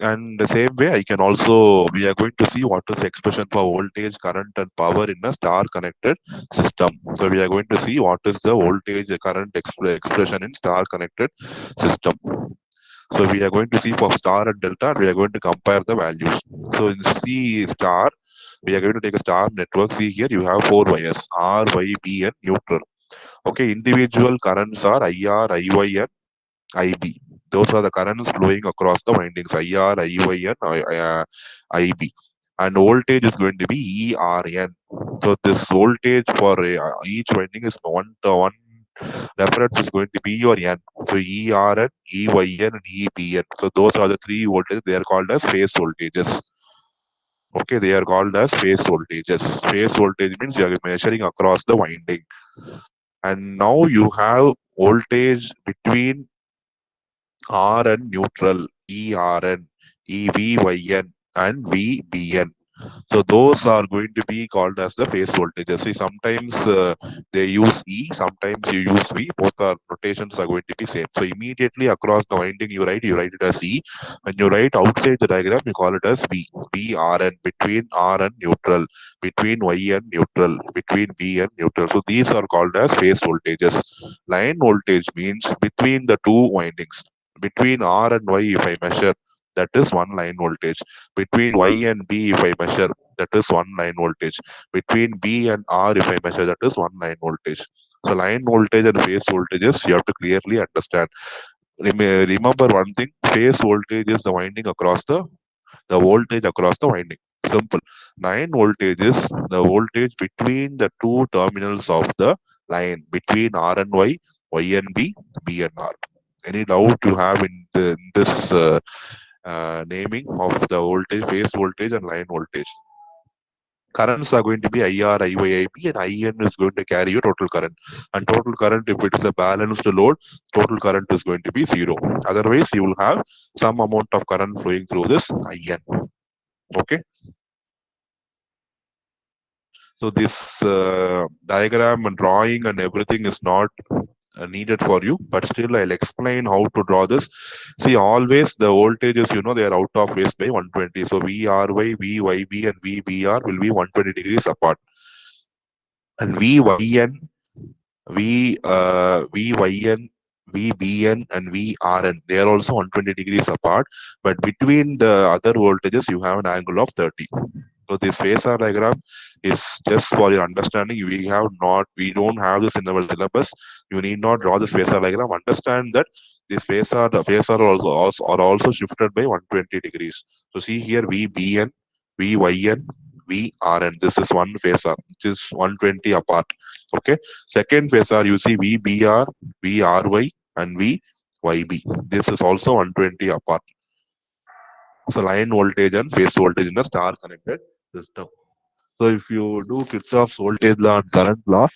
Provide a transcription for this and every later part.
And the same way, we are going to see what is the expression for voltage, current, and power in a star connected system. So we are going to see what is the voltage, current expression in star connected system. So we are going to see for star and delta, and we are going to compare the values. So in C star, we are going to take a star network. See here, you have four wires: R, Y, B, and neutral. Okay, individual currents are IR, IY, and IB. Those are the currents flowing across the windings: IR, IY, and IB. And voltage is going to be ERN. So this voltage for each winding is one reference is going to be your N. So ERN, EYN, and EBN. So those are the three voltages. They are called as phase voltages. Okay, they are called as phase voltages. Phase voltage means you are measuring across the winding. And now you have voltage between R and neutral, ERN, EVYN, and VBN. So those are going to be called as the phase voltages. See, sometimes they use E, sometimes you use V. Both are notations are going to be same. So immediately across the winding, you write it as E. When you write outside the diagram, you call it as V. VRN, between R and neutral, between Y and neutral, between B and neutral. So these are called as phase voltages. Line voltage means between the two windings. Between R and Y, if I measure, that is one line voltage. Between Y and B, if I measure, that is one line voltage. Between B and R, if I measure, that is one line voltage. So line voltage and phase voltages, you have to clearly understand. Remember one thing: phase voltage is the winding across the voltage across the winding. Simple. Line voltage is the voltage between the two terminals of the line, between R and Y, Y and B, B and R. Any doubt you have in this naming of the voltage, phase voltage, and line voltage? Currents are going to be IR, IY, IB, and IN is going to carry your total current. And total current, if it is a balanced load, total current is going to be zero. Otherwise, you will have some amount of current flowing through this IN. Okay. So this diagram and drawing and everything is not needed for you, but still I'll explain how to draw this. See, always the voltages, they are out of phase by 120. So VRY, VYB, and VBR will be 120 degrees apart. And VYN, VBN, and VRN, they are also 120 degrees apart. But between the other voltages, you have an angle of 30. So this phasor diagram is just for your understanding. We don't have this in our syllabus. You need not draw this phasor diagram. Understand that this phasor are also shifted by 120 degrees. So see here, VBN, VYN, VRN. This is one phasor, which is 120 apart. Okay. Second phasor, you see VBR, VRY, and VYB. This is also 120 apart. So line voltage and phase voltage in a star connected system. So if you do Kirchhoff's voltage law and current law,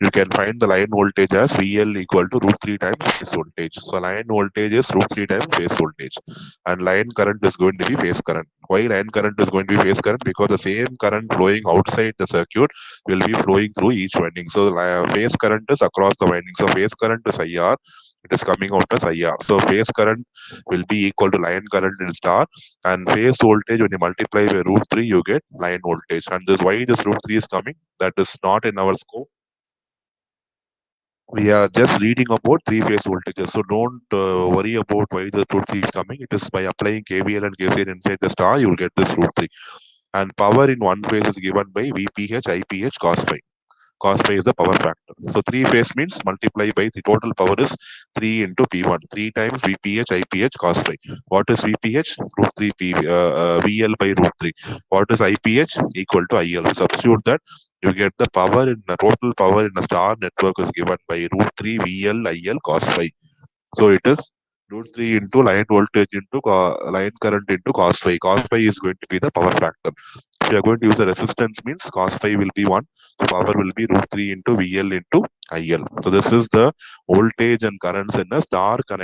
you can find the line voltage as VL equal to root 3 times phase voltage. So line voltage is root 3 times phase voltage. And line current is going to be phase current. Why line current is going to be phase current? Because the same current flowing outside the circuit will be flowing through each winding. So phase current is across the winding. So phase current is IR. It is coming out as IR. So phase current will be equal to line current in star. And phase voltage, when you multiply by root 3, you get line voltage. And this why this root 3 is coming, that is not in our scope. We are just reading about three phase voltages. So don't worry about why the root 3 is coming. It is by applying KVL and KCL inside the star, you will get this root 3. And power in one phase is given by VPH, IPH, cos phi. Cos phi is the power factor. So three phase means multiply by the total power is 3 into P1. 3 times VPH, IPH, cos phi. What is VPH? Root 3 VL by root 3. What is IPH? Equal to IL. Substitute that, you get the power in the total power in a star network is given by root 3 VL IL cos phi. So it is root 3 into line voltage into line current into cos phi. Cos phi is going to be the power factor. If you are going to use the resistance means cos phi will be 1. So power will be root 3 into VL into IL. So this is the voltage and currents in a star connect